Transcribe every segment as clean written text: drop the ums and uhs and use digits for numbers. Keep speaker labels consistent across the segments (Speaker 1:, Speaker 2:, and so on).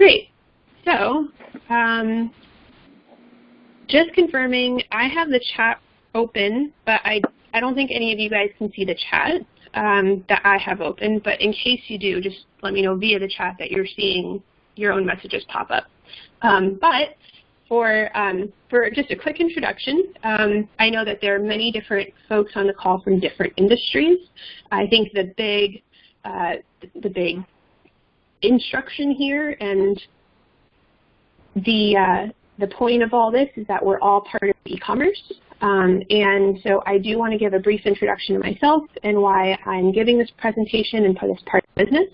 Speaker 1: Great. So just confirming, I have the chat open, but I don't think any of you guys can see the chat that I have open. But in case you do, just let me know via the chat that you're seeing your own messages pop up. But for just a quick introduction, I know that there are many different folks on the call from different industries. I think the big instruction here and the point of all this is that we're all part of e-commerce. And so I do want to give a brief introduction to myself and why I'm giving this presentation and for this part of business.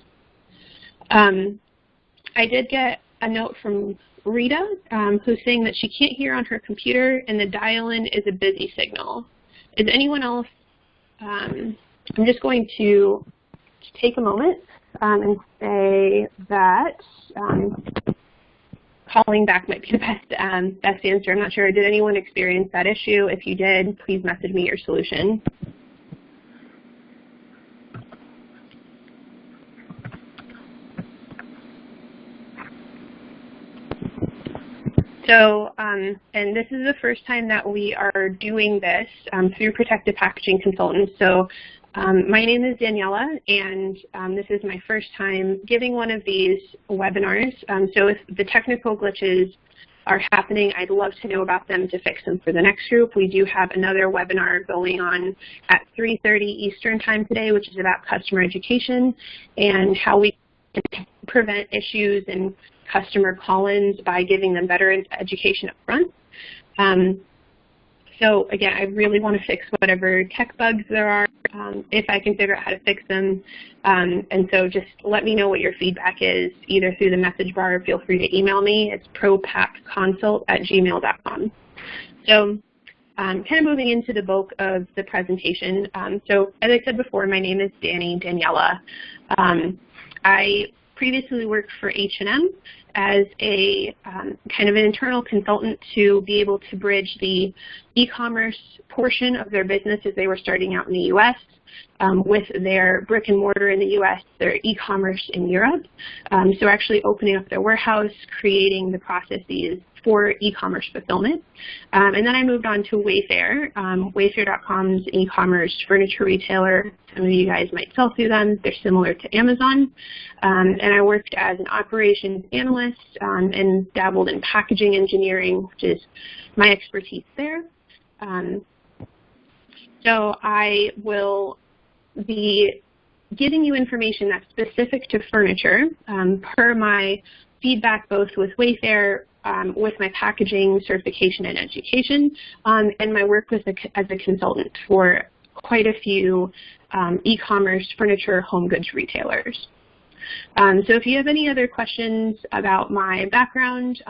Speaker 1: I did get a note from Rita, who's saying that she can't hear on her computer and the dial-in is a busy signal. Is anyone else, I'm just going to take a moment and say that calling back might be the best answer. I'm not sure. Did anyone experience that issue? If you did, please message me your solution. So, and this is the first time that we are doing this through Protective Packaging Consultants. So my name is Daniela, and this is my first time giving one of these webinars. So if the technical glitches are happening, I'd love to know about them to fix them for the next group. We do have another webinar going on at 3:30 Eastern time today, which is about customer education and how we can prevent issues and customer call-ins by giving them better education up front. So again, I really want to fix whatever tech bugs there are, if I can figure out how to fix them. And so just let me know what your feedback is, either through the message bar or feel free to email me. It's propackconsult@gmail.com. So kind of moving into the bulk of the presentation. So as I said before, my name is Daniela. I previously worked for H&M as a kind of an internal consultant to be able to bridge the e-commerce portion of their business as they were starting out in the U.S. With their brick and mortar in the U.S., their e-commerce in Europe. So actually opening up their warehouse, creating the processes for e-commerce fulfillment. And then I moved on to Wayfair. Wayfair.com's an e-commerce furniture retailer. Some of you guys might sell through them. They're similar to Amazon. And I worked as an operations analyst and dabbled in packaging engineering, which is my expertise there. So I will be giving you information that's specific to furniture per my feedback both with Wayfair, with my packaging certification and education, and my work as a consultant for quite a few e-commerce furniture home goods retailers. So if you have any other questions about my background,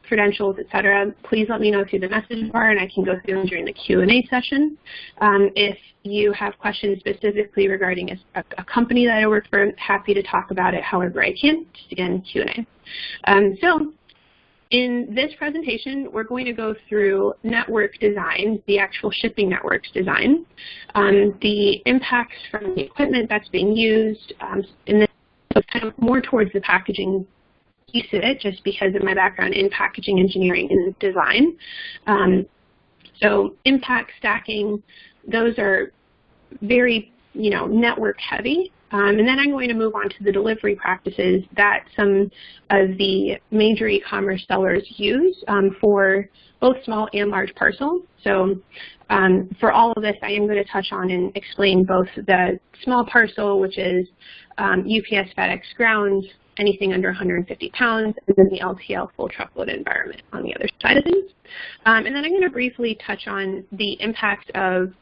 Speaker 1: credentials, etc., please let me know through the message bar and I can go through them during the Q&A session. If you have questions specifically regarding a company that I work for, I'm happy to talk about it however I can. Just again, Q&A. So in this presentation, we're going to go through network design, the actual shipping networks design, the impacts from the equipment that's being used, and then kind of more towards the packaging piece of it, just because of my background in packaging engineering and design. So impact stacking, those are very, network heavy. And then I'm going to move on to the delivery practices that some of the major e-commerce sellers use for both small and large parcel. So for all of this, I am going to touch on and explain both the small parcel, which is UPS, FedEx, ground, anything under 150 pounds, and then the LTL full truckload environment on the other side of things. And then I'm going to briefly touch on the impact of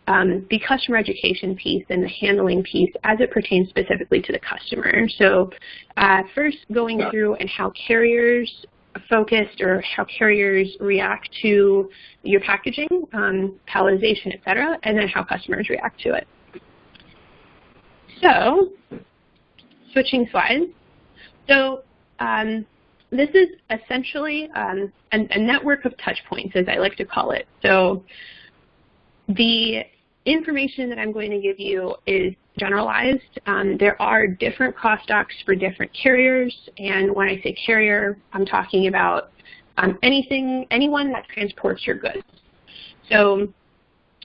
Speaker 1: the customer education piece and the handling piece as it pertains specifically to the customer. So first going through and how carriers focused or how carriers react to your packaging, palletization, et cetera, and then how customers react to it. So switching slides. So this is essentially a network of touch points, as I like to call it. So the information that I'm going to give you is generalized. There are different cross-docks for different carriers, and when I say carrier, I'm talking about anyone that transports your goods. So,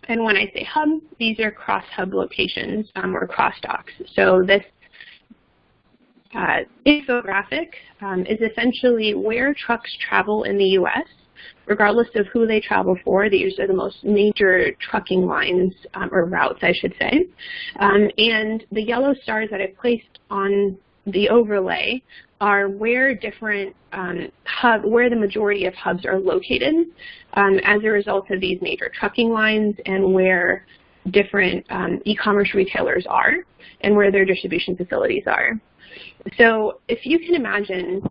Speaker 1: and when I say hub, these are cross-hub locations or cross-docks. So this infographic is essentially where trucks travel in the U.S., regardless of who they travel for. These are the most major trucking lines, or routes, I should say. And the yellow stars that I've placed on the overlay are where different where the majority of hubs are located as a result of these major trucking lines, and where different e-commerce retailers are and where their distribution facilities are. So if you can imagine,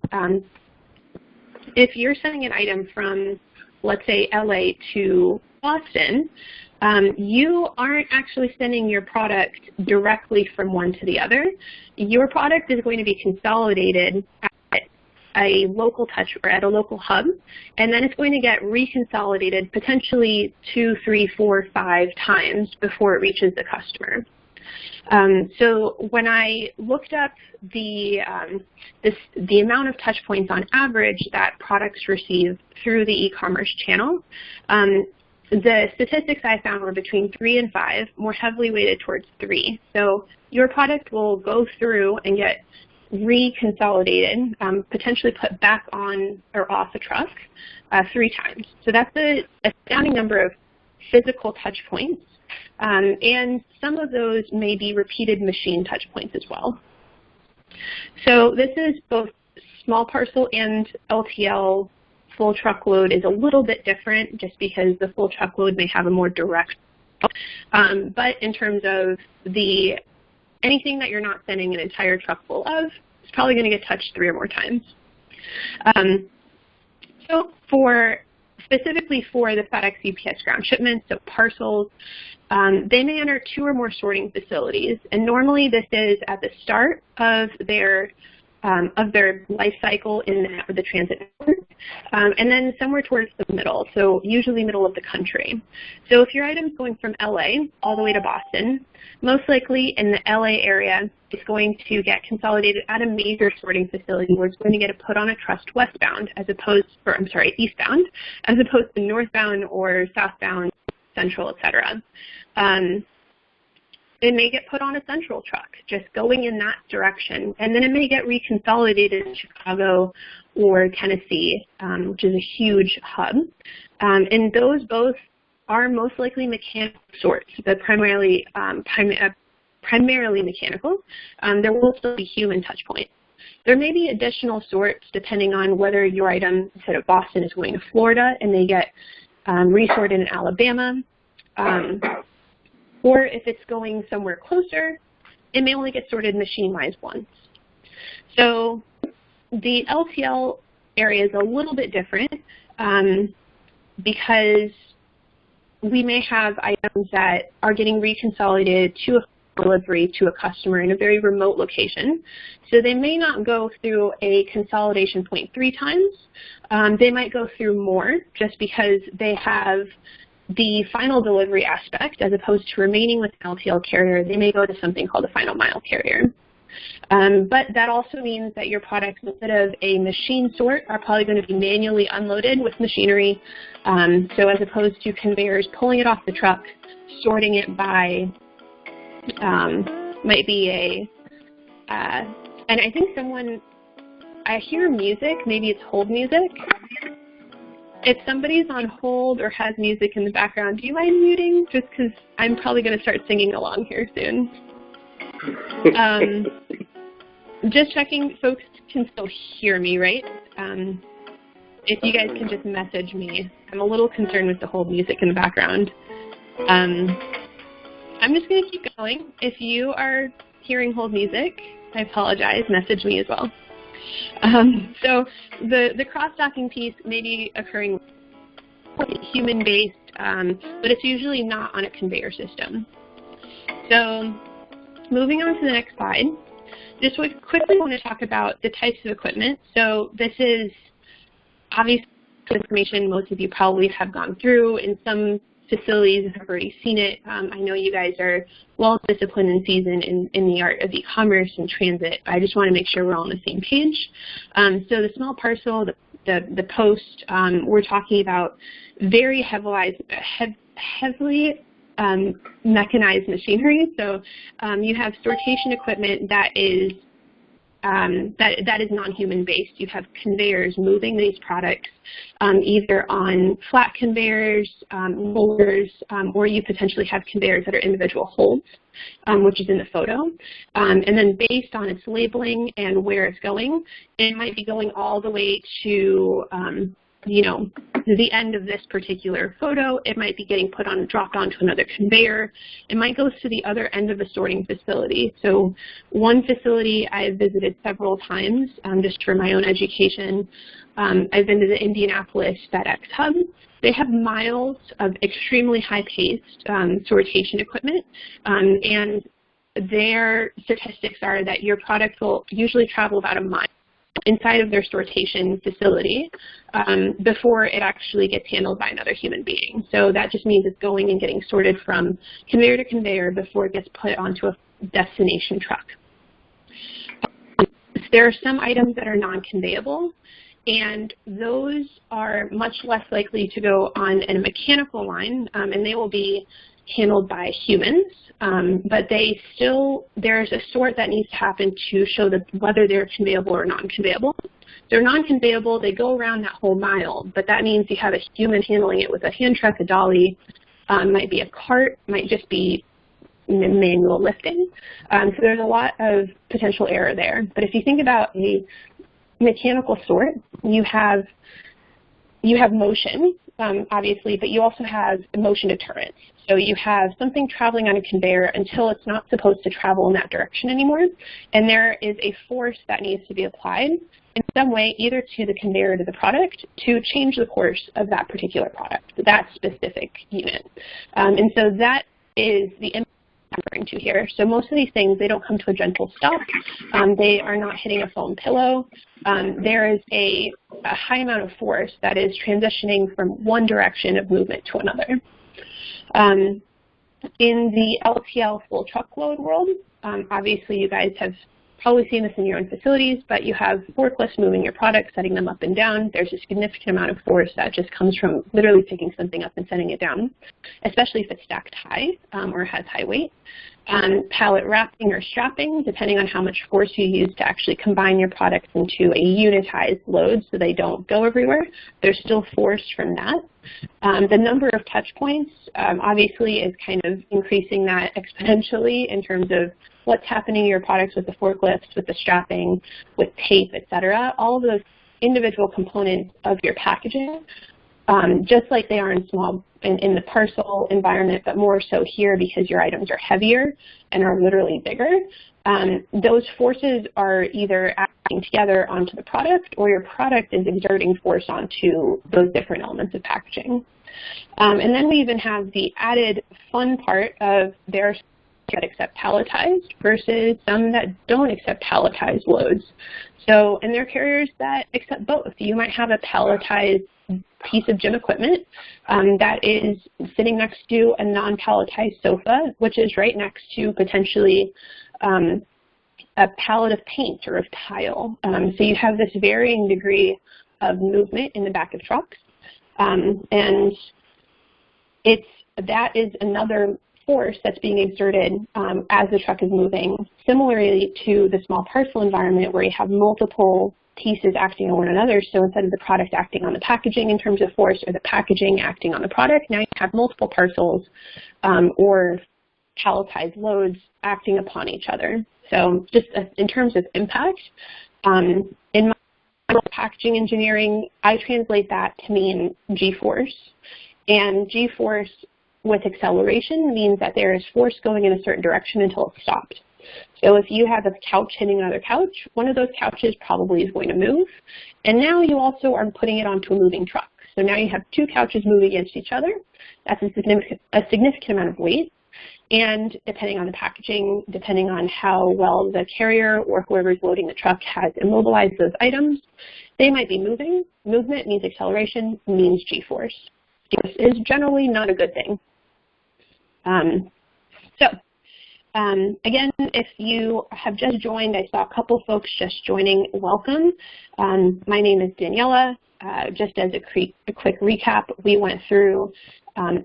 Speaker 1: if you're sending an item from, let's say, LA to Boston, you aren't actually sending your product directly from one to the other. Your product is going to be consolidated at a local touch or at a local hub, and then it's going to get reconsolidated potentially 2, 3, 4, 5 times before it reaches the customer. So when I looked up the amount of touch points on average that products receive through the e-commerce channel, the statistics I found were between 3 and 5, more heavily weighted towards 3. So your product will go through and get reconsolidated, potentially put back on or off a truck 3 times. So that's an astounding number of physical touch points. And some of those may be repeated machine touch points as well. So this is both small parcel and LTL. Full truckload is a little bit different just because the full truckload may have a more direct, but in terms of anything that you're not sending an entire truck full of, it's probably going to get touched 3 or more times. So specifically for the FedEx UPS ground shipments, so parcels, they may enter 2 or more sorting facilities, and normally this is at the start of their life cycle in the transit network, and then somewhere towards the middle, so usually middle of the country. So if your item's going from LA all the way to Boston, most likely in the LA area, it's going to get consolidated at a major sorting facility where it's going to get put on a truck westbound eastbound, as opposed to northbound or southbound, central, etc. It may get put on a central truck, just going in that direction, and then it may get reconsolidated in Chicago or Tennessee, which is a huge hub. And those both are most likely mechanical sorts, but primarily mechanical. There will still be human touch points. There may be additional sorts depending on whether your item, instead of Boston, is going to Florida and they get resorted in Alabama. Or if it's going somewhere closer, it may only get sorted machine-wise once. So the LTL area is a little bit different because we may have items that are getting reconsolidated to a delivery to a customer in a very remote location. So they may not go through a consolidation point 3 times. They might go through more just because they have the final delivery aspect, as opposed to remaining with an LTL carrier. They may go to something called a final mile carrier. But that also means that your products, instead of a machine sort, are probably going to be manually unloaded with machinery. So as opposed to conveyors pulling it off the truck, sorting it by, might be and I think I hear music, maybe it's hold music. If somebody's on hold or has music in the background, do you mind muting? Just because I'm probably going to start singing along here soon. Just checking, folks can still hear me, right? If you guys can just message me. I'm a little concerned with the hold music in the background. I'm just going to keep going. If you are hearing hold music, I apologize. Message me as well. So the cross-docking piece may be occurring human-based, but it's usually not on a conveyor system. So moving on to the next slide, just quickly want to talk about the types of equipment. So this is obviously information most of you probably have gone through in some facilities have already seen it. I know you guys are well disciplined and seasoned in the art of e-commerce and transit. I just want to make sure we're all on the same page. So the small parcel, the post, we're talking about very heavily mechanized machinery. So you have sortation equipment that is non-human based. You have conveyors moving these products either on flat conveyors, rollers, or you potentially have conveyors that are individual holds, which is in the photo. And then based on its labeling and where it's going, it might be going all the way to the end of this particular photo. It might be getting dropped onto another conveyor. It might go to the other end of the sorting facility. So one facility I've visited several times just for my own education. I've been to the Indianapolis FedEx hub. They have miles of extremely high-paced sortation equipment, and their statistics are that your product will usually travel about a mile inside of their sortation facility before it actually gets handled by another human being. So that just means it's going and getting sorted from conveyor to conveyor before it gets put onto a destination truck. There are some items that are non-conveyable, and those are much less likely to go on in a mechanical line, and they will be handled by humans, but there's a sort that needs to happen to show whether they're conveyable or non-conveyable. They're non-conveyable, they go around that whole mile, but that means you have a human handling it with a hand truck, a dolly, might be a cart, might just be manual lifting. So there's a lot of potential error there. But if you think about a mechanical sort, you have motion, obviously, but you also have motion deterrence. So you have something traveling on a conveyor until it's not supposed to travel in that direction anymore, and there is a force that needs to be applied in some way, either to the conveyor or to the product, to change the course of that particular product, that specific unit. And so that is the impact I'm referring to here. So most of these things, they don't come to a gentle stop. They are not hitting a foam pillow. There is a high amount of force that is transitioning from one direction of movement to another. In the LTL full truckload world, obviously you guys have probably seen this in your own facilities, but you have forklifts moving your products, setting them up and down. There's a significant amount of force that just comes from literally picking something up and setting it down, especially if it's stacked high or has high weight. Pallet wrapping or strapping, depending on how much force you use to actually combine your products into a unitized load so they don't go everywhere. There's still force from that. The number of touch points obviously is kind of increasing that exponentially in terms of what's happening in your products with the forklifts, with the strapping, with tape, et cetera. All of those individual components of your packaging, just like they are in the parcel environment, but more so here because your items are heavier and are literally bigger. Those forces are either acting together onto the product, or your product is exerting force onto those different elements of packaging. And then we even have the added fun part of their that accept palletized versus some that don't accept palletized loads. So, and there are carriers that accept both. You might have a palletized piece of gym equipment that is sitting next to a non-palletized sofa, which is right next to potentially a pallet of paint or of tile. So you have this varying degree of movement in the back of trucks. And that is another force that's being exerted as the truck is moving, similarly to the small parcel environment where you have multiple pieces acting on one another. So instead of the product acting on the packaging in terms of force, or the packaging acting on the product, now you have multiple parcels or palletized loads acting upon each other. So just in terms of impact, in my packaging engineering, I translate that to mean G-force. And G-force with acceleration means that there is force going in a certain direction until it's stopped. So if you have a couch hitting another couch, one of those couches probably is going to move. And now you also are putting it onto a moving truck. So now you have two couches moving against each other. That's a significant amount of weight. And depending on the packaging, depending on how well the carrier or whoever is loading the truck has immobilized those items, they might be moving. Movement means acceleration, means G-force. is generally not a good thing. Again, if you have just joined, I saw a couple folks just joining. Welcome. My name is Daniela. Just as a quick recap, we went through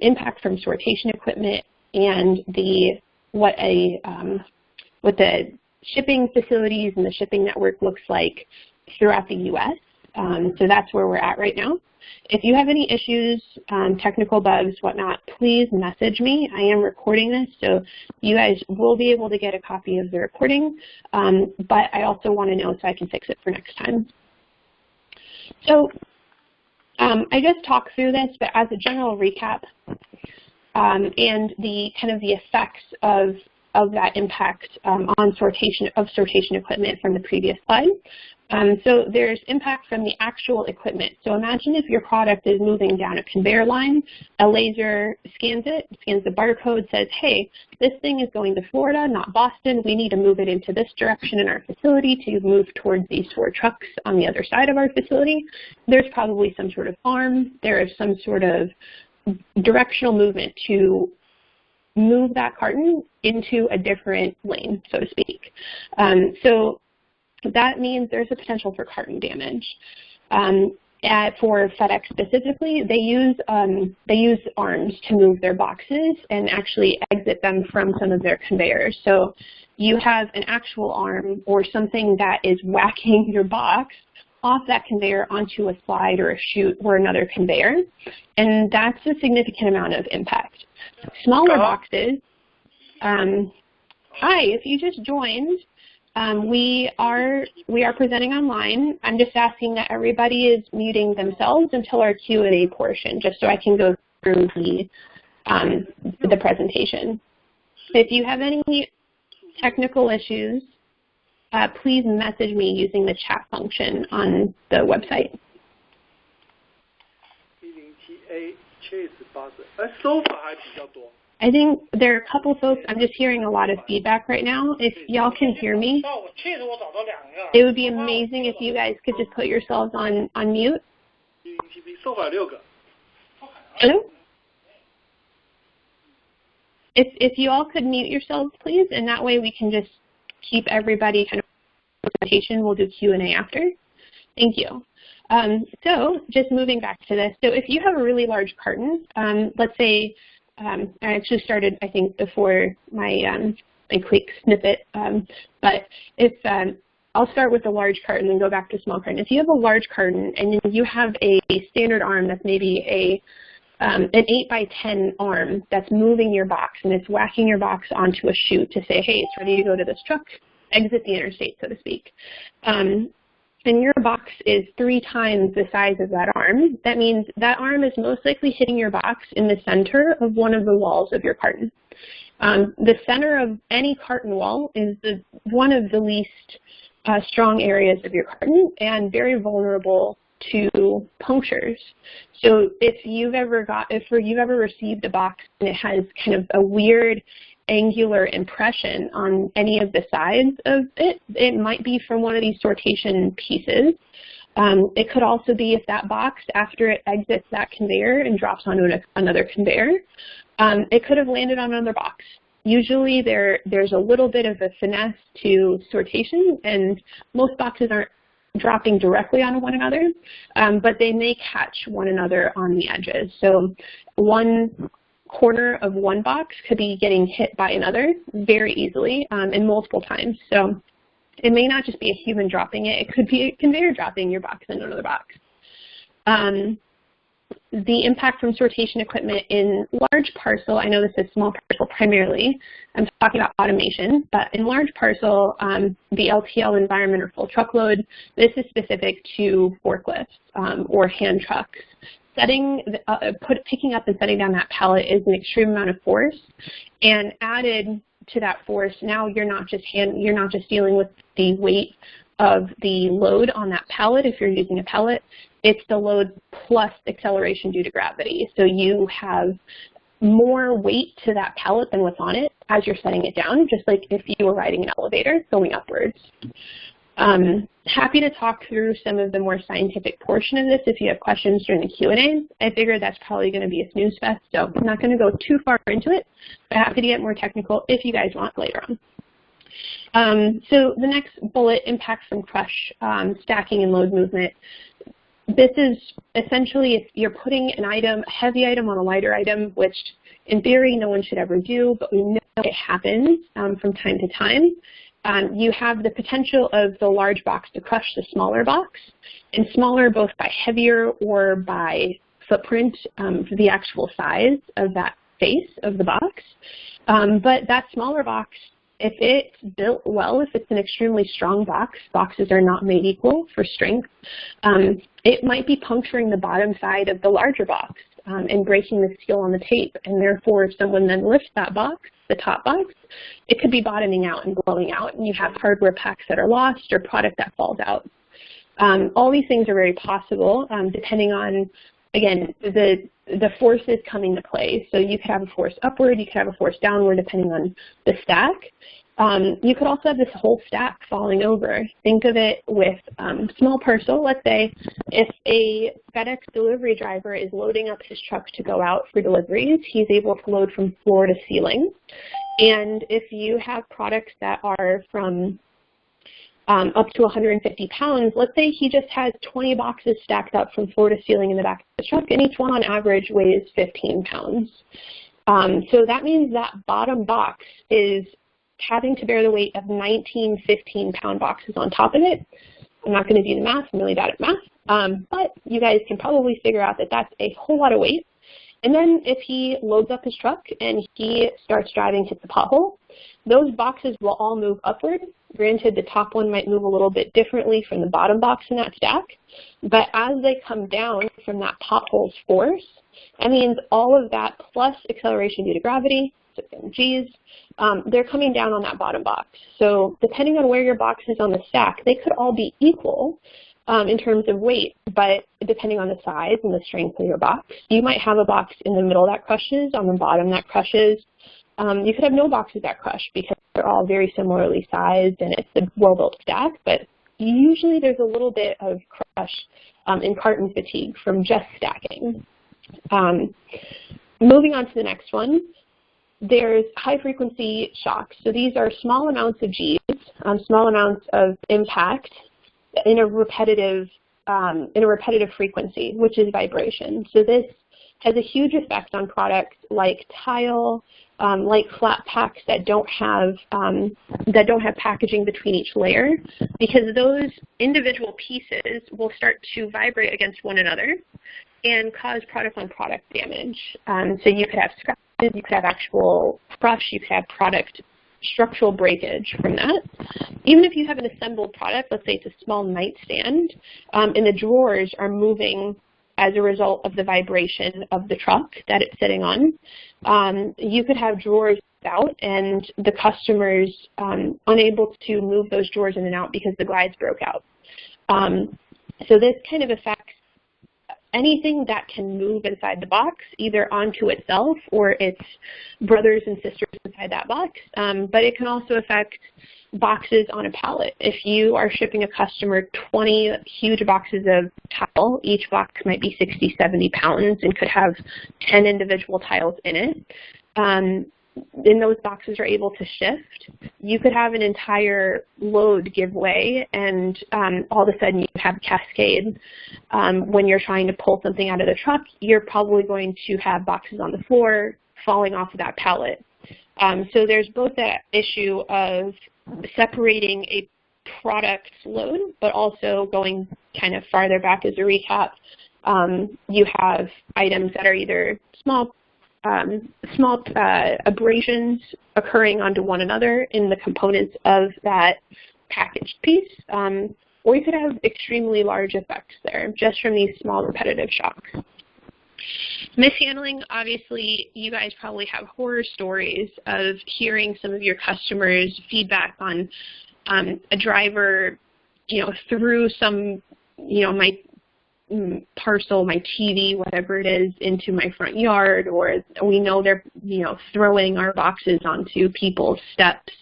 Speaker 1: impact from sortation equipment and what the shipping facilities and the shipping network looks like throughout the U.S. So that's where we're at right now. If you have any issues, technical bugs, whatnot, please message me. I am recording this, so you guys will be able to get a copy of the recording, but I also want to know so I can fix it for next time. So I just talked through this, but as a general recap, and the kind of the effects of that impact on sortation equipment from the previous slide. So there's impact from the actual equipment. So imagine if your product is moving down a conveyor line, a laser scans it, scans the barcode, says, hey, this thing is going to Florida, not Boston. We need to move it into this direction in our facility to move towards these 4 trucks on the other side of our facility. There's probably some sort of arm. There is some sort of directional movement to move that carton into a different lane, so to speak. So that means there's a potential for carton damage. For FedEx specifically, they use arms to move their boxes and actually exit them from some of their conveyors. So you have an actual arm or something that is whacking your box off that conveyor onto a slide or a chute or another conveyor, and that's a significant amount of impact. Smaller boxes, hi, if you just joined, we are presenting online. I'm just asking that everybody is muting themselves until our Q&A portion, just so I can go through the presentation. If you have any technical issues, please message me using the chat function on the website. I think there are a couple folks, I'm just hearing a lot of feedback right now. If y'all can hear me, it would be amazing if you guys could just put yourselves on mute. Hello? If you all could mute yourselves, please, and that way we can just keep everybody kind of presentation. We'll do Q&A after. Thank you. So just moving back to this. So if you have a really large carton, let's say, I actually started, I think, before my quick snippet, but if I'll start with a large carton and go back to small carton. If you have a large carton and you have a standard arm that's maybe an 8x10 arm that's moving your box and it's whacking your box onto a chute to say, hey, it's ready to go to this truck, exit the interstate, so to speak. And your box is 3 times the size of that arm, that means that arm is most likely hitting your box in the center of one of the walls of your carton. The center of any carton wall is one of the least strong areas of your carton and very vulnerable to punctures. So if you've ever received a box and it has kind of a weird angular impression on any of the sides of it, it might be from one of these sortation pieces. It could also be if that box, after it exits that conveyor and drops onto another conveyor, it could have landed on another box. Usually there's a little bit of a finesse to sortation, and most boxes aren't dropping directly on one another, but they may catch one another on the edges. So one corner of one box could be getting hit by another very easily and multiple times. So it may not just be a human dropping it, it could be a conveyor dropping your box in another box. The impact from sortation equipment in large parcel, I know this is small parcel primarily, I'm talking about automation, but in large parcel, the LTL environment or full truckload, this is specific to forklifts or hand trucks. Picking up and setting down that pallet is an extreme amount of force, and added to that force, now you're not just dealing with the weight of the load on that pallet if you're using a pallet, it's the load plus acceleration due to gravity. So you have more weight to that pallet than what's on it as you're setting it down, just like if you were riding an elevator going upwards. Happy to talk through some of the more scientific portion of this if you have questions during the Q&A. I figure that's probably going to be a snooze fest, so I'm not going to go too far into it, but happy to get more technical if you guys want later on. So the next bullet, impacts from crush, stacking, and load movement. This is essentially if you're putting an item, a heavy item on a lighter item, which in theory no one should ever do, but we know it happens from time to time. You have the potential of the large box to crush the smaller box, and smaller both by heavier or by footprint for the actual size of that face of the box. But that smaller box, if it's built well, if it's an extremely strong box, boxes are not made equal for strength, it might be puncturing the bottom side of the larger box and breaking the seal on the tape. And therefore, if someone then lifts that box, the top box, it could be bottoming out and blowing out, and you have hardware packs that are lost or product that falls out. All these things are very possible depending on, again, the forces coming to play. So you could have a force upward, you could have a force downward depending on the stack. You could also have this whole stack falling over. Think of it with small parcel. Let's say if a FedEx delivery driver is loading up his truck to go out for deliveries, he's able to load from floor to ceiling. And if you have products that are from up to 150 pounds, let's say he just has 20 boxes stacked up from floor to ceiling in the back of the truck, and each one on average weighs 15 pounds. So that means that bottom box is having to bear the weight of 19 15-pound boxes on top of it. I'm not going to do the math. I'm really bad at math. But you guys can probably figure out that that's a whole lot of weight. And then if he loads up his truck and he starts driving, hits the pothole, those boxes will all move upward. Granted, the top one might move a little bit differently from the bottom box in that stack. But as they come down from that pothole's force, that means all of that plus acceleration due to gravity, so G's, they're coming down on that bottom box. So depending on where your box is on the stack, they could all be equal in terms of weight, but depending on the size and the strength of your box. You might have a box in the middle that crushes, on the bottom that crushes. You could have no boxes that crush because they're all very similarly sized and it's a well-built stack, but usually there's a little bit of crush and carton fatigue from just stacking. Moving on to the next one. There's high-frequency shocks. So these are small amounts of G's, small amounts of impact in a repetitive frequency, which is vibration. So this has a huge effect on products like tile, like flat packs that don't have packaging between each layer, because those individual pieces will start to vibrate against one another and cause product-on-product damage. So you could have scratches, you could have actual crush, you could have product structural breakage from that. Even if you have an assembled product, let's say it's a small nightstand, and the drawers are moving as a result of the vibration of the truck that it's sitting on, you could have drawers out and the customer's unable to move those drawers in and out because the glides broke out. So this kind of affects anything that can move inside the box, either onto itself or its brothers and sisters inside that box, but it can also affect boxes on a pallet. If you are shipping a customer 20 huge boxes of tile, each box might be 60, 70 pounds and could have 10 individual tiles in it, and those boxes are able to shift, you could have an entire load give way, and all of a sudden you have a cascade. When you're trying to pull something out of the truck, you're probably going to have boxes on the floor falling off of that pallet. So there's both that issue of separating a product's load, but also going kind of farther back as a recap. You have items that are either small abrasions occurring onto one another in the components of that packaged piece, or you could have extremely large effects there just from these small repetitive shocks. Mishandling, obviously, you guys probably have horror stories of hearing some of your customers' feedback on a driver, through some, my parcel, my TV, whatever it is, into my front yard, or we know they're, throwing our boxes onto people's steps.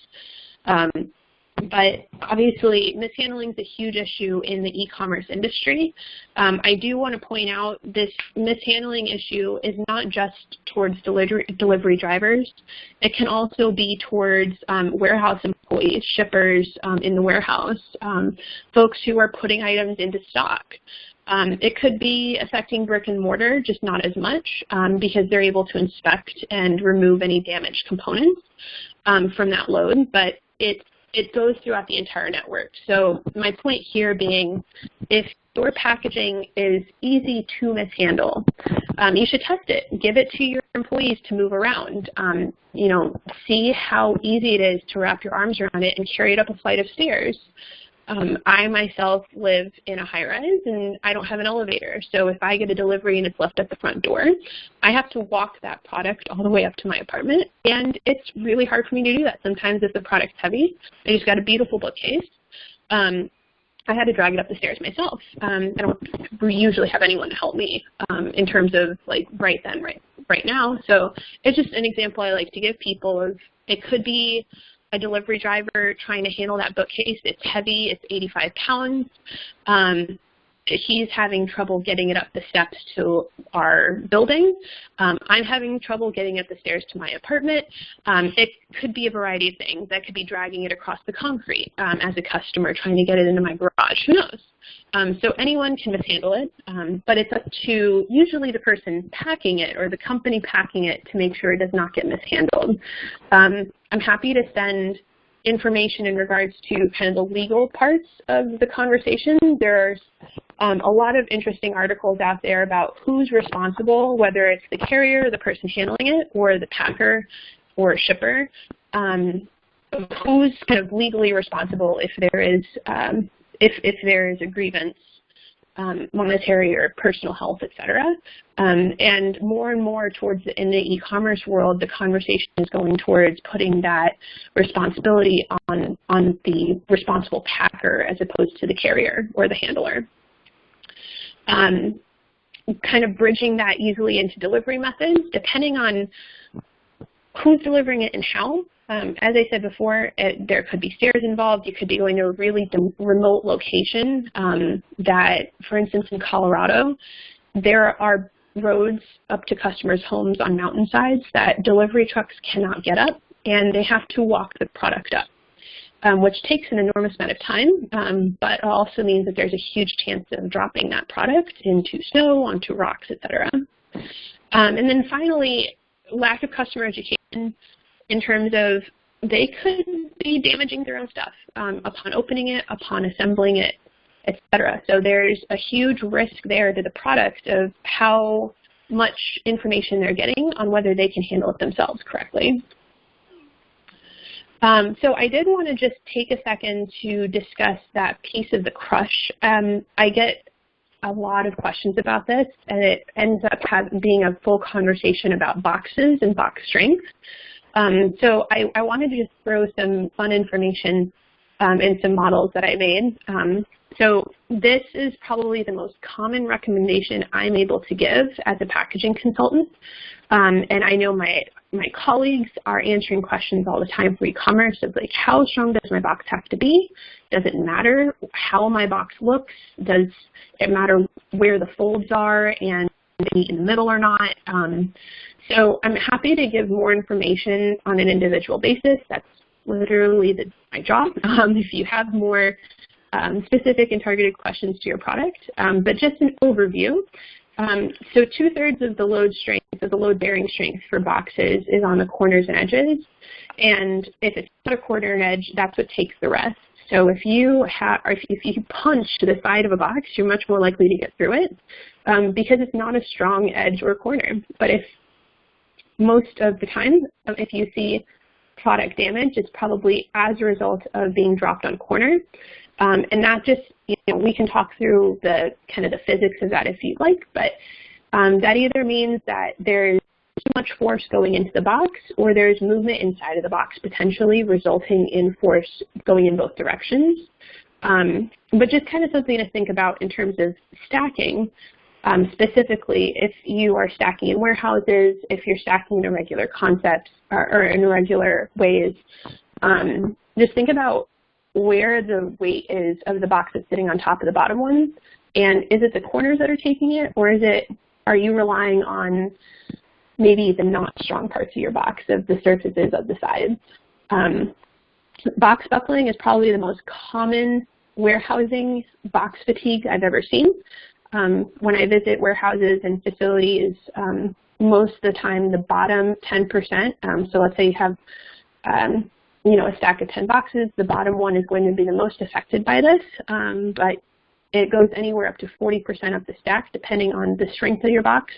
Speaker 1: But obviously, mishandling is a huge issue in the e-commerce industry. I do want to point out this mishandling issue is not just towards delivery drivers. It can also be towards warehouse employees, shippers in the warehouse, folks who are putting items into stock. It could be affecting brick and mortar, just not as much, because they're able to inspect and remove any damaged components from that load, but it goes throughout the entire network. So my point here being, if your packaging is easy to mishandle, you should test it. Give it to your employees to move around. You know, see how easy it is to wrap your arms around it and carry it up a flight of stairs. I myself live in a high-rise, and I don't have an elevator. So if I get a delivery and it's left at the front door, I have to walk that product all the way up to my apartment, and it's really hard for me to do that. Sometimes if the product's heavy, I just got a beautiful bookcase. I had to drag it up the stairs myself. I don't usually have anyone to help me in terms of like right now. So it's just an example I like to give people of it could be a delivery driver trying to handle that bookcase. It's heavy, it's 85 pounds. He's having trouble getting it up the steps to our building. I'm having trouble getting up the stairs to my apartment. It could be a variety of things. That could be dragging it across the concrete as a customer trying to get it into my garage. Who knows? So anyone can mishandle it, but it's up to usually the person packing it or the company packing it to make sure it does not get mishandled. I'm happy to send information in regards to kind of the legal parts of the conversation. There's a lot of interesting articles out there about who's responsible, whether it's the carrier, the person handling it, or the packer or shipper. Who's kind of legally responsible if there is if there is a grievance, monetary or personal health, et cetera. And more towards in the e-commerce world, the conversation is going towards putting that responsibility on the responsible packer as opposed to the carrier or the handler. Kind of bridging that easily into delivery methods, depending on who's delivering it and how. As I said before, there could be stairs involved. You could be going to a really remote location that, for instance, in Colorado, there are roads up to customers' homes on mountainsides that delivery trucks cannot get up, and they have to walk the product up, which takes an enormous amount of time, but also means that there's a huge chance of dropping that product into snow, onto rocks, et cetera. And then finally, lack of customer education in terms of they could be damaging their own stuff upon opening it, upon assembling it, et cetera. So there's a huge risk there to the product of how much information they're getting on whether they can handle it themselves correctly. So I did want to just take a second to discuss that piece of the crush. I get a lot of questions about this, and it ends up being a full conversation about boxes and box strength. So I wanted to just throw some fun information in some models that I made. So this is probably the most common recommendation I'm able to give as a packaging consultant. And I know my colleagues are answering questions all the time for e-commerce of like, how strong does my box have to be? Does it matter how my box looks? Does it matter where the folds are and in the middle or not? So I'm happy to give more information on an individual basis. That's literally my job. If you have more specific and targeted questions to your product, but just an overview. So 2/3 of the load strength, of the load bearing strength for boxes is on the corners and edges. And if it's not a corner and edge, that's what takes the rest. So if you punch to the side of a box, you're much more likely to get through it because it's not a strong edge or corner. But if most of the time, if you see product damage, it's probably as a result of being dropped on corner. And that just, we can talk through the kind of the physics of that if you'd like, but that either means that there's too much force going into the box or there's movement inside of the box potentially resulting in force going in both directions. But just kind of something to think about in terms of stacking. Specifically, if you are stacking in warehouses, if you're stacking in irregular concepts or in irregular ways, just think about where the weight is of the box that's sitting on top of the bottom ones, and is it the corners that are taking it, or are you relying on maybe the not strong parts of your box, of the surfaces of the sides? Box buckling is probably the most common warehousing box fatigue I've ever seen. When I visit warehouses and facilities, most of the time the bottom 10%, so let's say you have a stack of 10 boxes, the bottom one is going to be the most affected by this, but it goes anywhere up to 40% of the stack depending on the strength of your box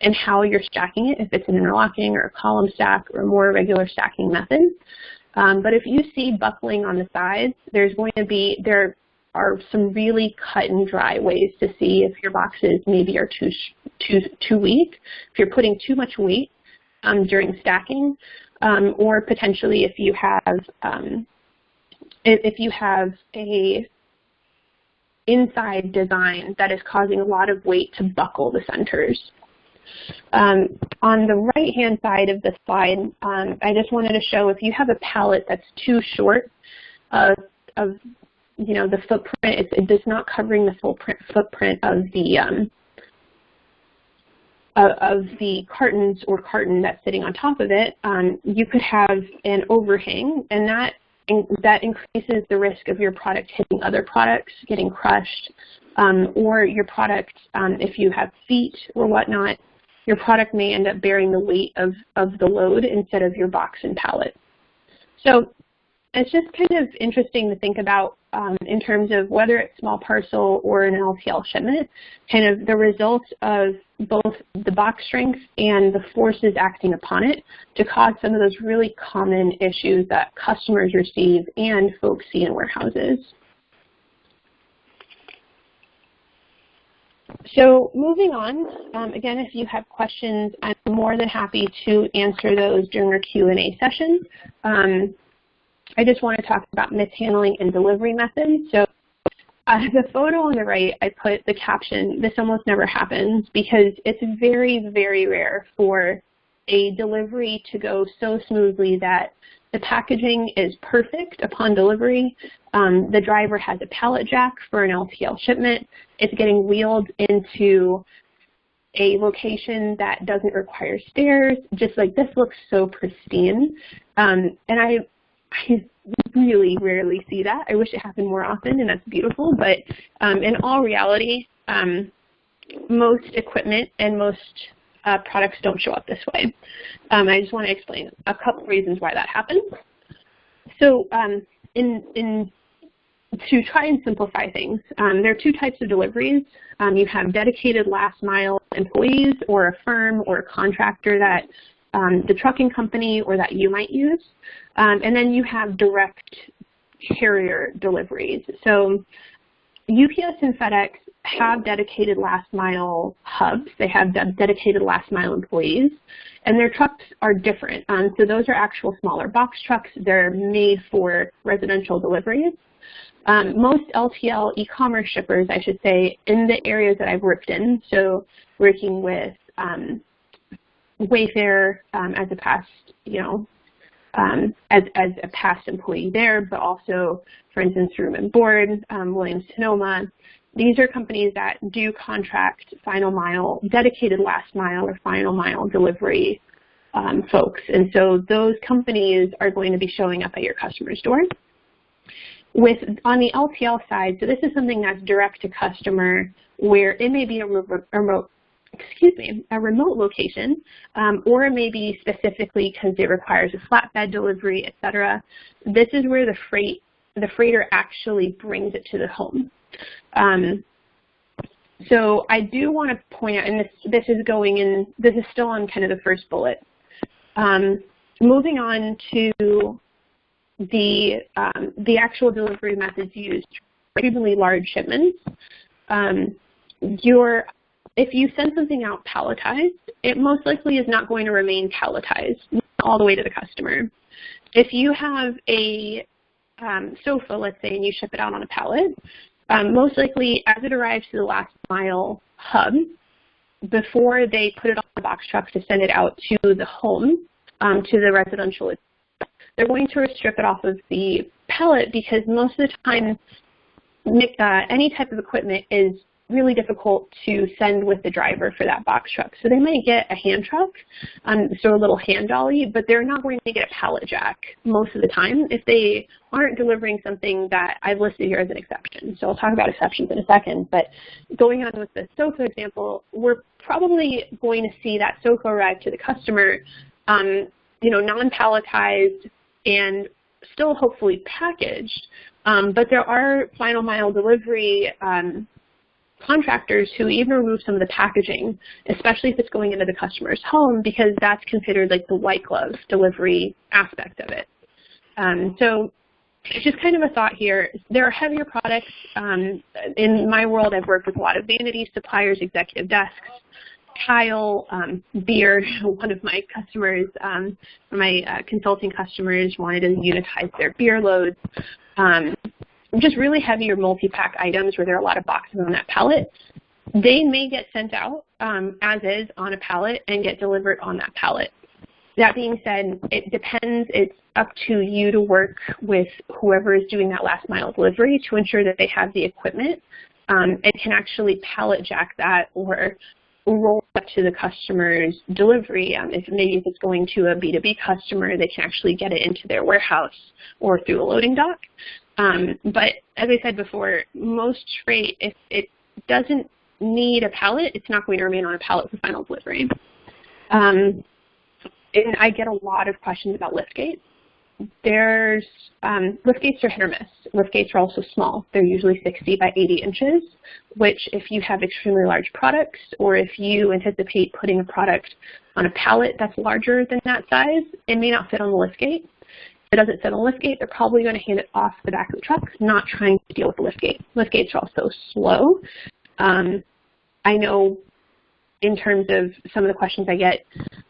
Speaker 1: and how you're stacking it, if it's an interlocking or a column stack or a more regular stacking method. But if you see buckling on the sides, there are some really cut and dry ways to see if your boxes maybe are too weak, if you're putting too much weight during stacking, or potentially if you have a inside design that is causing a lot of weight to buckle the centers. On the right-hand side of the slide, I just wanted to show if you have a pallet that's too short of the footprint, it's not covering the full footprint of the cartons or carton that's sitting on top of it, you could have an overhang, and that increases the risk of your product hitting other products, getting crushed, or your product, if you have feet or whatnot, your product may end up bearing the weight of the load instead of your box and pallet. So it's just kind of interesting to think about in terms of whether it's small parcel or an LTL shipment, kind of the results of both the box strength and the forces acting upon it to cause some of those really common issues that customers receive and folks see in warehouses. So moving on, again, if you have questions, I'm more than happy to answer those during our Q&A session. I just want to talk about mishandling and delivery methods. So the photo on the right, I put the caption, "This almost never happens," because it's very, very rare for a delivery to go so smoothly that the packaging is perfect upon delivery. The driver has a pallet jack for an LTL shipment. It's getting wheeled into a location that doesn't require stairs. Just like this looks so pristine. And I really rarely see that. I wish it happened more often, and that's beautiful. But in all reality, most equipment and most products don't show up this way. I just want to explain a couple reasons why that happens. So to try and simplify things, there are two types of deliveries. You have dedicated last mile employees or a firm or a contractor that the trucking company or that you might use. And then you have direct carrier deliveries. So UPS and FedEx have dedicated last mile hubs. They have dedicated last mile employees, and their trucks are different. So those are actual smaller box trucks. They're made for residential deliveries. Most LTL e-commerce shippers, I should say, in the areas that I've worked in, so working with Wayfair as a past, as a past employee there, but also, for instance, Room and Board, Williams-Sonoma. These are companies that do contract final mile, dedicated last mile or final mile delivery folks. And so those companies are going to be showing up at your customer's door. On the LTL side, so this is something that's direct to customer, where it may be a remote location, or it may be specifically because it requires a flatbed delivery, etc. This is where the freighter actually brings it to the home. So I do want to point out, and this is still on kind of the first bullet. Moving on to the actual delivery methods used for extremely large shipments. If you send something out palletized, it most likely is not going to remain palletized all the way to the customer. If you have a sofa, let's say, and you ship it out on a pallet, most likely as it arrives to the last mile hub, before they put it on the box truck to send it out to the home, to the residential, they're going to strip it off of the pallet because most of the time any type of equipment is really difficult to send with the driver for that box truck. So they might get a hand truck, so a little hand dolly, but they're not going to get a pallet jack most of the time if they aren't delivering something that I've listed here as an exception. So I'll talk about exceptions in a second, but going on with the sofa example, we're probably going to see that sofa arrive to the customer, non-palletized and still hopefully packaged, but there are final mile delivery contractors who even remove some of the packaging, especially if it's going into the customer's home, because that's considered like the white glove delivery aspect of it. So it's just kind of a thought here. There are heavier products. In my world, I've worked with a lot of vanity suppliers, executive desks, tile, beer. One of my customers, my consulting customers wanted to unitize their beer loads. Just really heavier multi-pack items where there are a lot of boxes on that pallet. They may get sent out as is on a pallet and get delivered on that pallet. That being said, it depends. It's up to you to work with whoever is doing that last mile delivery to ensure that they have the equipment and can actually pallet jack that or roll up to the customer's delivery. If it's going to a B2B customer, they can actually get it into their warehouse or through a loading dock. But as I said before, most freight, if it doesn't need a pallet, it's not going to remain on a pallet for final delivery. And I get a lot of questions about liftgates. Liftgates are hit or miss. Liftgates are also small. They're usually 60 by 80 inches, which if you have extremely large products or if you anticipate putting a product on a pallet that's larger than that size, it may not fit on the liftgate. If it doesn't fit on the liftgate, they're probably going to hand it off the back of the truck, not trying to deal with the liftgate. Liftgates are also slow. I know in terms of some of the questions I get,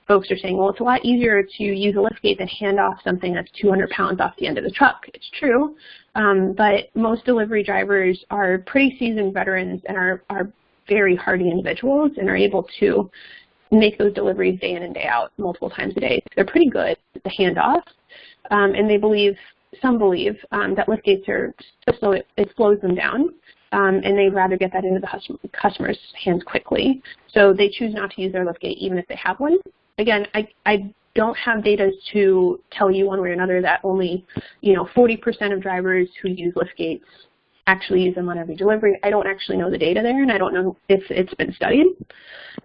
Speaker 1: folks are saying, well, it's a lot easier to use a liftgate than hand off something that's 200 pounds off the end of the truck. It's true, but most delivery drivers are pretty seasoned veterans and are very hardy individuals and are able to make those deliveries day in and day out multiple times a day. So they're pretty good at the handoff, and some believe that liftgates are so slow it slows them down. And they'd rather get that into the customer's hands quickly. So they choose not to use their liftgate even if they have one. Again, I don't have data to tell you one way or another that only 40% of drivers who use liftgates actually use them on every delivery. I don't actually know the data there, and I don't know if it's been studied.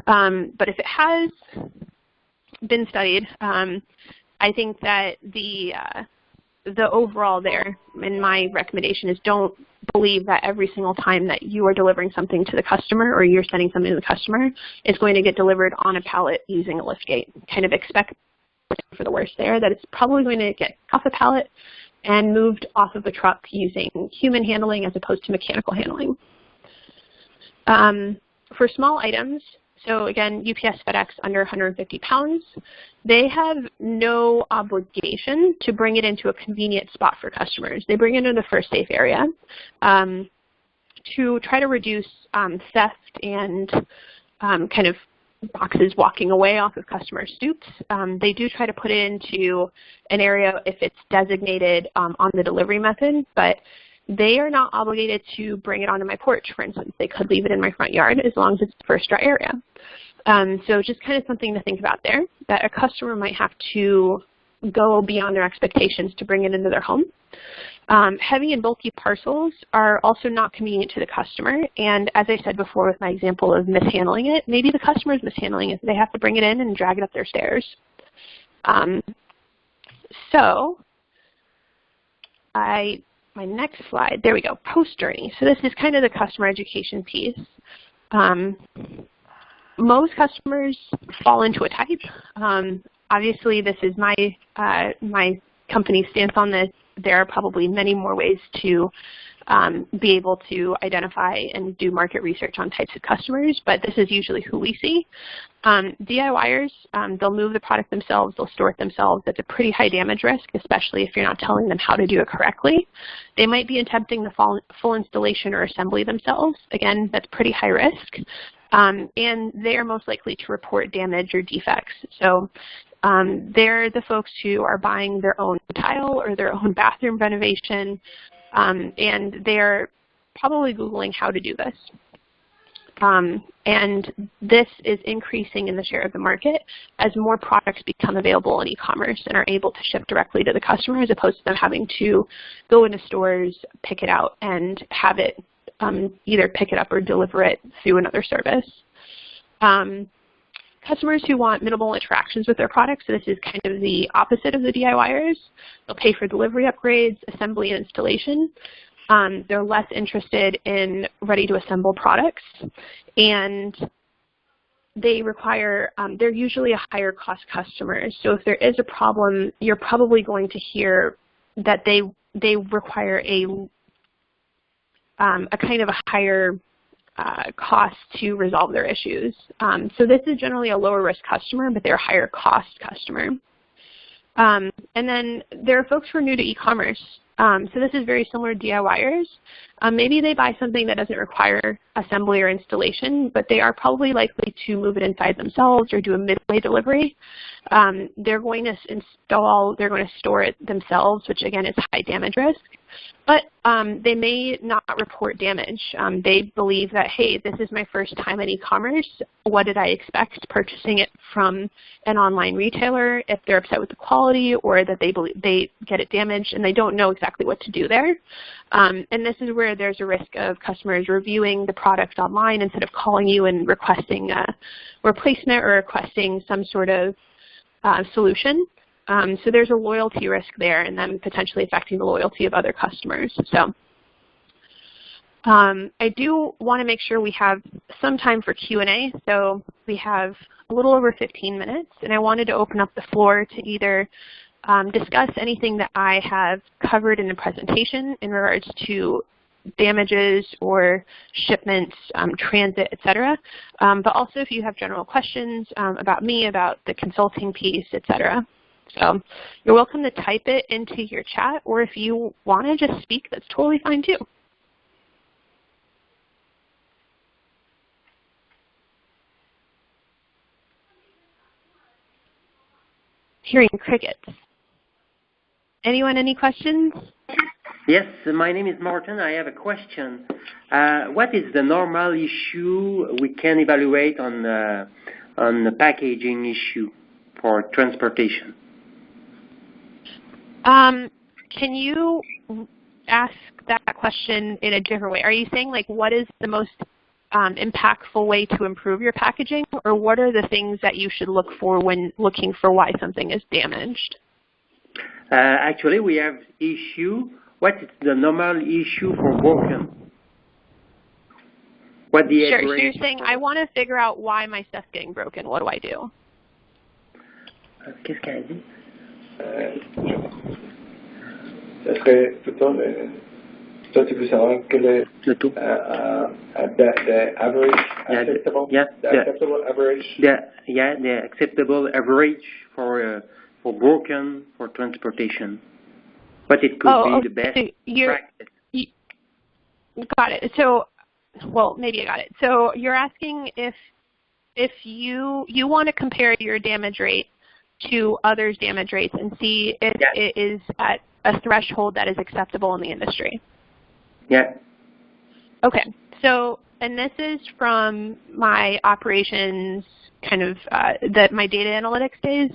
Speaker 1: But if it has been studied, I think that the overall there, and my recommendation is don't believe that every single time that you are delivering something to the customer or you're sending something to the customer is going to get delivered on a pallet using a liftgate. Kind of expect for the worst there, that it's probably going to get off a pallet and moved off of the truck using human handling as opposed to mechanical handling. For small items, so again, UPS, FedEx, under 150 pounds, they have no obligation to bring it into a convenient spot for customers. They bring it into the first safe area to try to reduce theft and kind of boxes walking away off of customer stoops. They do try to put it into an area if it's designated on the delivery method, but they are not obligated to bring it onto my porch, for instance. They could leave it in my front yard as long as it's the first dry area. So just kind of something to think about there, that a customer might have to go beyond their expectations to bring it into their home. Heavy and bulky parcels are also not convenient to the customer. And as I said before with my example of mishandling it, maybe the customer is mishandling it. They have to bring it in and drag it up their stairs. My next slide, there we go, post-journey. So this is kind of the customer education piece. Most customers fall into a type. Obviously, this is my company's stance on this. There are probably many more ways to be able to identify and do market research on types of customers, but this is usually who we see. DIYers, they'll move the product themselves, they'll store it themselves. That's a pretty high damage risk, especially if you're not telling them how to do it correctly. They might be attempting the full installation or assembly themselves. Again, that's pretty high risk. And they are most likely to report damage or defects. So They're the folks who are buying their own tile or their own bathroom renovation, and they're probably Googling how to do this. And this is increasing in the share of the market as more products become available in e-commerce and are able to ship directly to the customer as opposed to them having to go into stores, pick it out, and have it either pick it up or deliver it through another service. Customers who want minimal interactions with their products, so this is kind of the opposite of the DIYers. They'll pay for delivery upgrades, assembly, and installation. They're less interested in ready-to-assemble products, and they require, they're usually a higher cost customer. So if there is a problem, you're probably going to hear that they require a kind of a higher cost to resolve their issues. So this is generally a lower risk customer, but they're a higher cost customer. And then there are folks who are new to e-commerce. So this is very similar to DIYers. Maybe they buy something that doesn't require assembly or installation, but they are probably likely to move it inside themselves or do a midway delivery. They're going to they're going to store it themselves, which again is high damage risk. But they may not report damage. They believe that, hey, this is my first time in e-commerce. What did I expect purchasing it from an online retailer? If they're upset with the quality or that they get it damaged and they don't know exactly what to do there. And this is where there's a risk of customers reviewing the product online instead of calling you and requesting a replacement or requesting some sort of solution. So there's a loyalty risk there and then potentially affecting the loyalty of other customers. So I do want to make sure we have some time for Q&A. So we have a little over 15 minutes, and I wanted to open up the floor to either discuss anything that I have covered in the presentation in regards to damages or shipments, transit, et cetera. But also if you have general questions about me, about the consulting piece, et cetera. So you're welcome to type it into your chat, or if you want to just speak, that's totally fine too. Hearing crickets. Anyone, any questions?
Speaker 2: Yes, my name is Martin. I have a question. What is the normal issue we can evaluate on the packaging issue for transportation?
Speaker 1: Can you ask that question in a different way? Are you saying like what is the most impactful way to improve your packaging, or what are the things that you should look for when looking for why something is damaged?
Speaker 2: Actually, we have issue. What is the normal issue for broken? What the
Speaker 1: Sure, so you're saying I want to figure out why my stuff's getting broken. What do I do?
Speaker 2: Qu'est-ce qu'elle a dit?
Speaker 3: Ça serait plutôt toi tu veux savoir que le
Speaker 2: taux.
Speaker 3: The average acceptable the acceptable average
Speaker 2: the acceptable average for broken for transportation. But it could be the best practice.
Speaker 1: Got it. So, well, maybe I got it. So you're asking if you want to compare your damage rate to others' damage rates and see if it is at a threshold that is acceptable in the industry.
Speaker 2: Yeah.
Speaker 1: Okay. So, and this is from my operations kind of my data analytics days.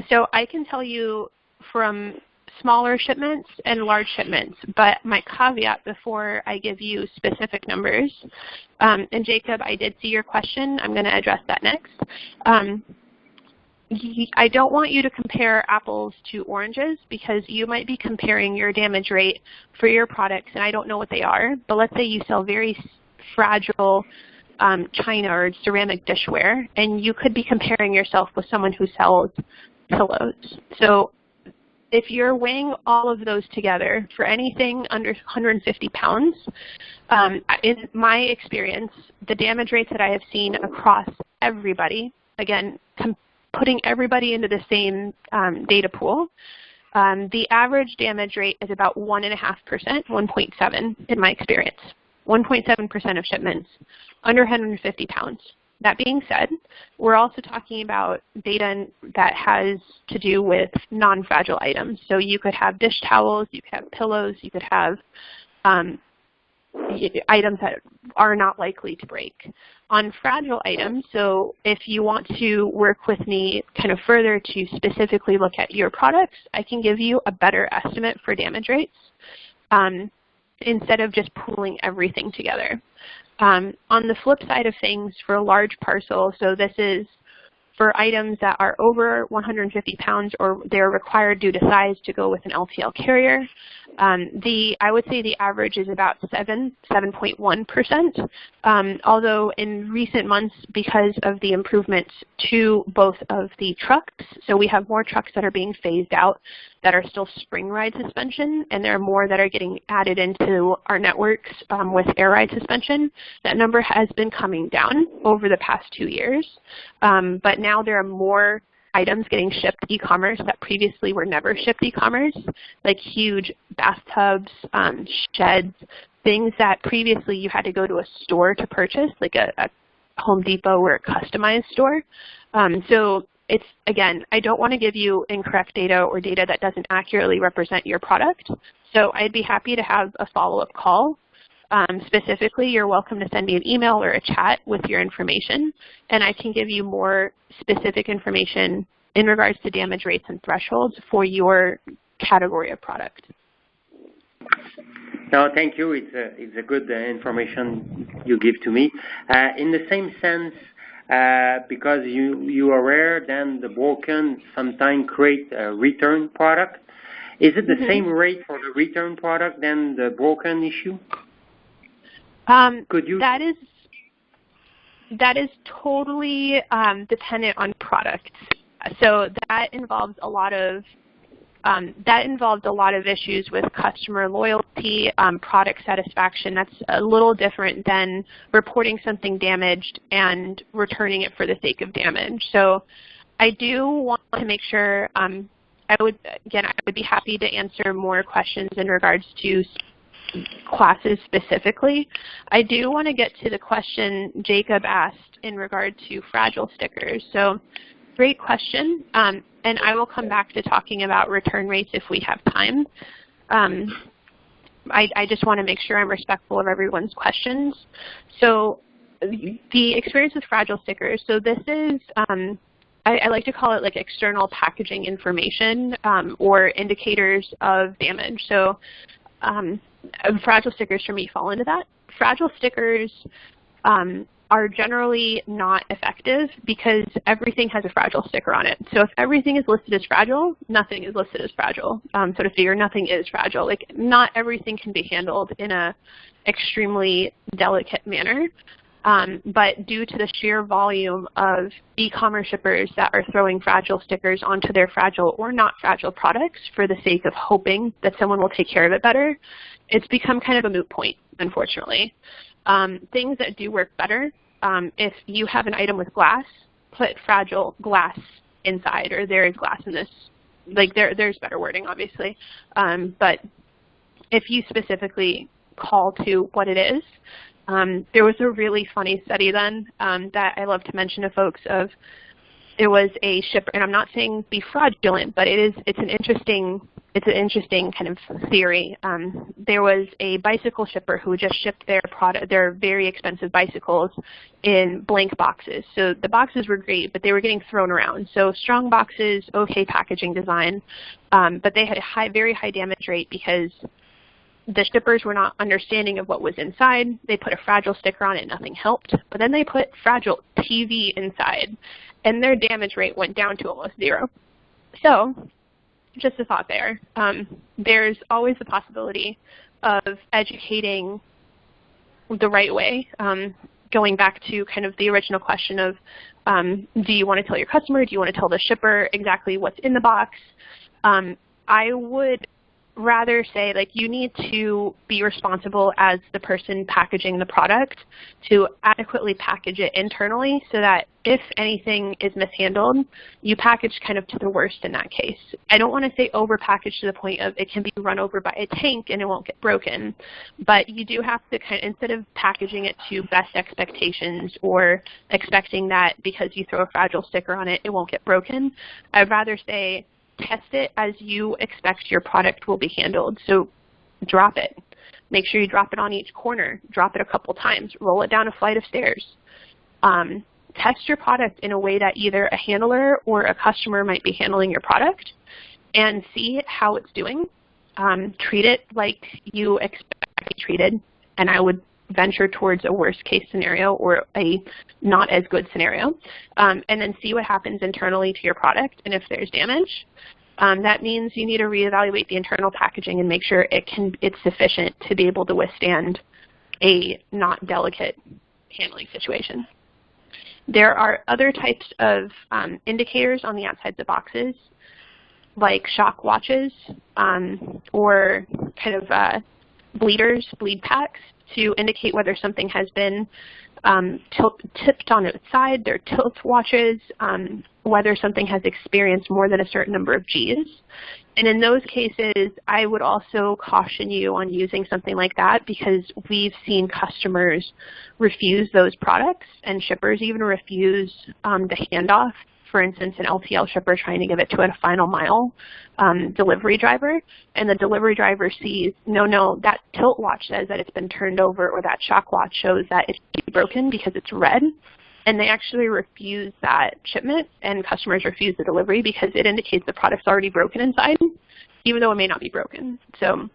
Speaker 1: So I can tell you from smaller shipments and large shipments, but my caveat before I give you specific numbers, and Jacob, I did see your question. I'm going to address that next. I don't want you to compare apples to oranges because you might be comparing your damage rate for your products, and I don't know what they are, but let's say you sell very fragile china or ceramic dishware, and you could be comparing yourself with someone who sells pillows. So if you're weighing all of those together for anything under 150 pounds, in my experience, the damage rates that I have seen across everybody, again, putting everybody into the same data pool, the average damage rate is about 1.5%, 1.7 in my experience. 1.7% of shipments under 150 pounds. That being said, we're also talking about data that has to do with non-fragile items. So you could have dish towels, you could have pillows, you could have items that are not likely to break. On fragile items, so if you want to work with me kind of further to specifically look at your products, I can give you a better estimate for damage rates instead of just pooling everything together. On the flip side of things, for a large parcel, so this is for items that are over 150 pounds or they're required due to size to go with an LTL carrier, I would say the average is about 7.1%, although in recent months, because of the improvements to both of the trucks, so we have more trucks that are being phased out that are still spring ride suspension, and there are more that are getting added into our networks with air ride suspension. That number has been coming down over the past 2 years, but now there are more items getting shipped e-commerce that previously were never shipped e-commerce, like huge bathtubs, sheds, things that previously you had to go to a store to purchase, like a Home Depot or a customized store. So it's, again, I don't want to give you incorrect data or data that doesn't accurately represent your product. So I'd be happy to have a follow-up call. Specifically, you're welcome to send me an email or a chat with your information, and I can give you more specific information in regards to damage rates and thresholds for your category of product.
Speaker 2: No, thank you. It's a good information you give to me. In the same sense, because you are aware, then the broken sometimes create a return product. Is it the same rate for the return product than the broken issue? Could you?
Speaker 1: That is totally dependent on product. So that involves a lot of issues with customer loyalty, product satisfaction. That's a little different than reporting something damaged and returning it for the sake of damage. So I do want to make sure. I would be happy to answer more questions in regards to classes specifically. I do want to get to the question Jacob asked in regard to fragile stickers. So great question, and I will come back to talking about return rates if we have time. I just want to make sure I'm respectful of everyone's questions. So the experience with fragile stickers, so this is, I like to call it like external packaging information or indicators of damage. So fragile stickers for me fall into that. Fragile stickers are generally not effective because everything has a fragile sticker on it. So if everything is listed as fragile, nothing is listed as fragile. So to figure nothing is fragile. Like not everything can be handled in a extremely delicate manner. But due to the sheer volume of e-commerce shippers that are throwing fragile stickers onto their fragile or not fragile products for the sake of hoping that someone will take care of it better, it's become kind of a moot point, unfortunately. Things that do work better, if you have an item with glass, put fragile glass inside, or there is glass in this. Like there's better wording, obviously. But if you specifically call to what it is, there was a really funny study then that I love to mention to folks of. It was a shipper, and I'm not saying be fraudulent, but it's an interesting kind of theory. There was a bicycle shipper who just shipped their very expensive bicycles in blank boxes. So the boxes were great, but they were getting thrown around. So strong boxes, okay packaging design, but they had a very high damage rate because the shippers were not understanding of what was inside. They put a fragile sticker on it, nothing helped. But then they put fragile TV inside, and their damage rate went down to almost zero. So just a thought there. There's always the possibility of educating the right way. Going back to kind of the original question of do you want to tell your customer, do you want to tell the shipper exactly what's in the box? I would rather say, like, you need to be responsible as the person packaging the product to adequately package it internally so that if anything is mishandled, you package kind of to the worst in that case. I don't want to say over-package to the point of it can be run over by a tank and it won't get broken, but you do have to kind of, instead of packaging it to best expectations or expecting that because you throw a fragile sticker on it, it won't get broken, I'd rather say, test it as you expect your product will be handled. So drop it. Make sure you drop it on each corner. Drop it a couple times. Roll it down a flight of stairs. Test your product in a way that either a handler or a customer might be handling your product and see how it's doing. Treat it like you expect to be treated, and I would venture towards a worst case scenario or a not as good scenario, and then see what happens internally to your product. And if there's damage, that means you need to reevaluate the internal packaging and make sure it's sufficient to be able to withstand a not delicate handling situation. There are other types of indicators on the outsides of boxes, like shock watches or kind of bleed packs, to indicate whether something has been tipped on its side. They're tilt watches, whether something has experienced more than a certain number of Gs. And in those cases, I would also caution you on using something like that, because we've seen customers refuse those products, and shippers even refuse the handoff. For instance, an LTL shipper trying to give it to a final mile delivery driver, and the delivery driver sees, no, that tilt watch says that it's been turned over, or that shock watch shows that it's broken because it's red, and they actually refuse that shipment, and customers refuse the delivery because it indicates the product's already broken inside, even though it may not be broken. So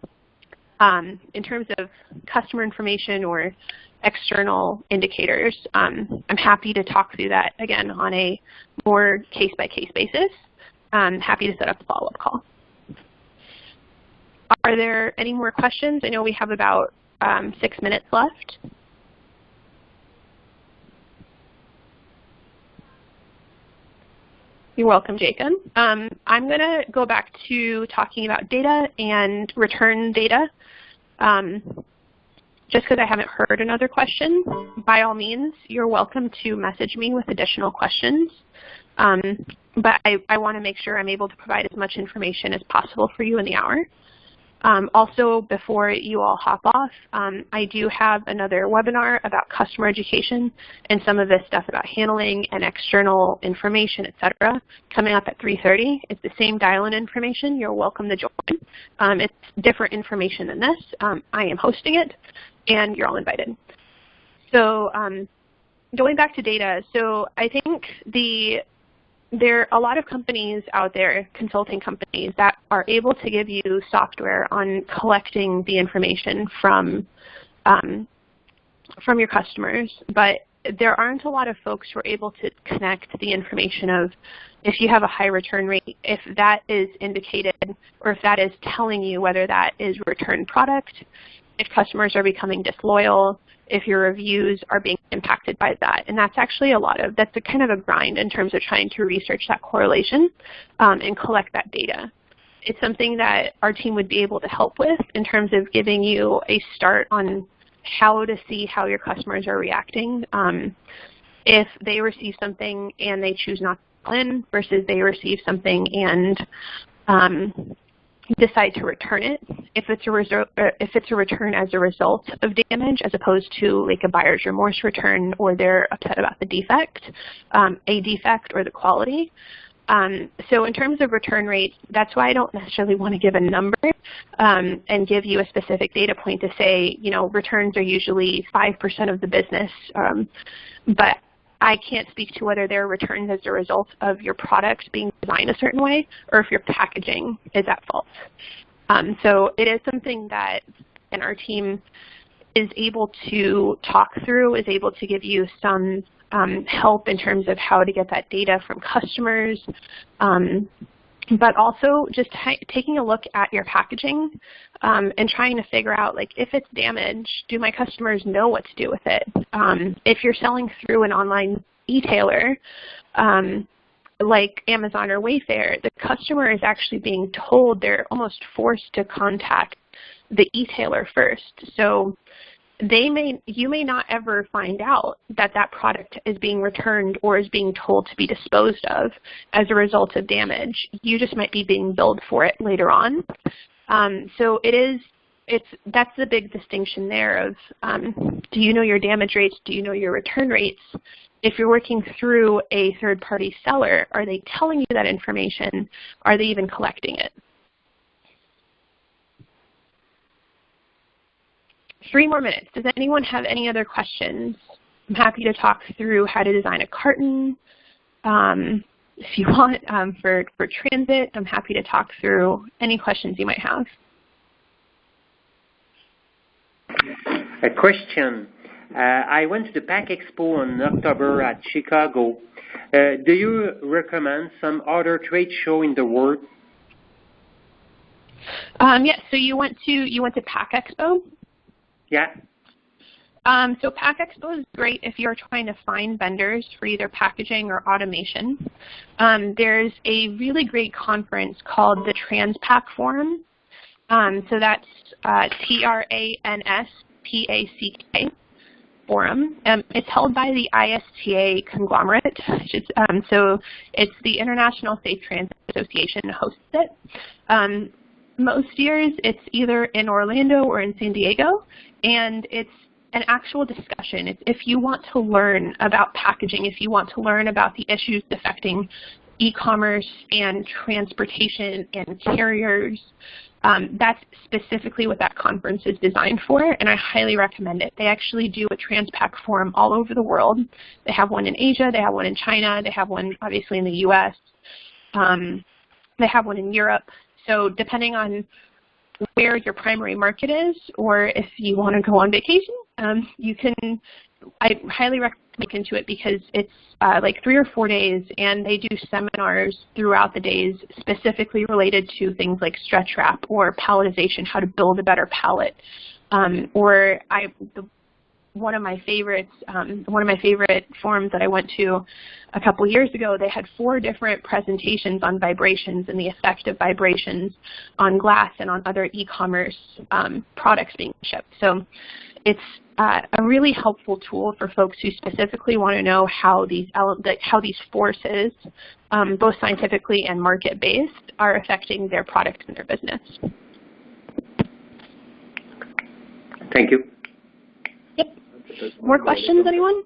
Speaker 1: in terms of customer information or external indicators, I'm happy to talk through that again on a more case-by-case basis. I'm happy to set up a follow-up call. Are there any more questions? I know we have about 6 minutes left. You're welcome, Jacob. I'm going to go back to talking about data and return data. Just because I haven't heard another question, by all means, you're welcome to message me with additional questions. But I want to make sure I'm able to provide as much information as possible for you in the hour. Also, before you all hop off, I do have another webinar about customer education and some of this stuff about handling and external information, etc., coming up at 3:30. It's the same dial-in information. You're welcome to join. It's different information than this. I am hosting it, and you're all invited. So going back to data, so I think there are a lot of companies out there, consulting companies, that are able to give you software on collecting the information from your customers, but there aren't a lot of folks who are able to connect the information of if you have a high return rate, if that is indicated, or if that is telling you whether that is returned product, if customers are becoming disloyal, if your reviews are being impacted by that. And that's actually that's a kind of a grind in terms of trying to research that correlation and collect that data. It's something that our team would be able to help with in terms of giving you a start on how to see how your customers are reacting. If they receive something and they choose not to call in versus they receive something and decide to return it, if it's a return as a result of damage as opposed to like a buyer's remorse return, or they're upset about the defect, or the quality. So in terms of return rates, that's why I don't necessarily want to give a number and give you a specific data point to say, returns are usually 5% of the business, but I can't speak to whether they're returns as a result of your product being designed a certain way or if your packaging is at fault. So it is something that our team is able to talk through, is able to give you some help in terms of how to get that data from customers, but also just taking a look at your packaging and trying to figure out, like, if it's damaged, do my customers know what to do with it? If you're selling through an online e-tailer, like Amazon or Wayfair, the customer is actually being told, they're almost forced to contact the e-tailer first. So you may not ever find out that that product is being returned or is being told to be disposed of as a result of damage. You just might be being billed for it later on. So that's the big distinction there of do you know your damage rates? Do you know your return rates? If you're working through a third-party seller, are they telling you that information? Are they even collecting it? 3 more minutes. Does anyone have any other questions? I'm happy to talk through how to design a carton. If you want, for transit, I'm happy to talk through any questions you might have.
Speaker 2: A question. I went to the Pack Expo in October at Chicago. Do you recommend some other trade show in the world?
Speaker 1: Yes. So you went to Pack Expo?
Speaker 2: Yeah.
Speaker 1: So Pack Expo is great if you're trying to find vendors for either packaging or automation. There's a really great conference called the TransPack Forum. So that's TransPack Forum. It's held by the ISTA conglomerate. So it's the International Safe Transit Association hosts it. Most years it's either in Orlando or in San Diego, and it's an actual discussion. If you want to learn about packaging, if you want to learn about the issues affecting e-commerce and transportation and carriers, that's specifically what that conference is designed for, and I highly recommend it. They actually do a TransPack forum all over the world. They have one in Asia, they have one in China, they have one obviously in the US, they have one in Europe. So depending on where your primary market is, or if you want to go on vacation, I highly recommend look into it because it's like 3 or 4 days, and they do seminars throughout the days specifically related to things like stretch wrap or palletization, how to build a better pallet. One of my favorite forums that I went to a couple years ago, they had 4 different presentations on vibrations and the effect of vibrations on glass and on other e-commerce products being shipped. So it's a really helpful tool for folks who specifically want to know how these forces, both scientifically and market-based, are affecting their product and their business.
Speaker 2: Thank you.
Speaker 1: Yep. More questions, anyone?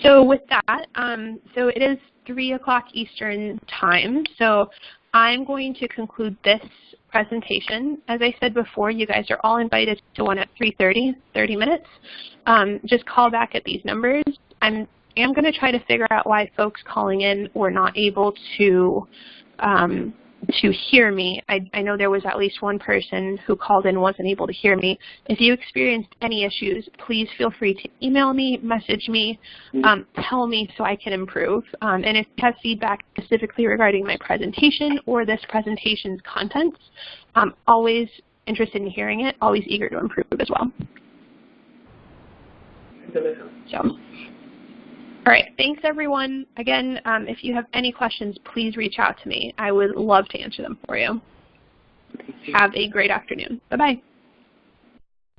Speaker 1: So with that, so it is 3 o'clock Eastern time. So I'm going to conclude this presentation. As I said before, you guys are all invited to one at 3:30, 30 minutes. Just call back at these numbers. I am going to try to figure out why folks calling in were not able to hear me. I know there was at least one person who called in and wasn't able to hear me. If you experienced any issues, please feel free to email me, message me, tell me so I can improve. And if you have feedback specifically regarding my presentation or this presentation's contents, I'm always interested in hearing it, always eager to improve as well. So. All right, thanks everyone. Again, if you have any questions, please reach out to me. I would love to answer them for you. Have a great afternoon. Bye-bye.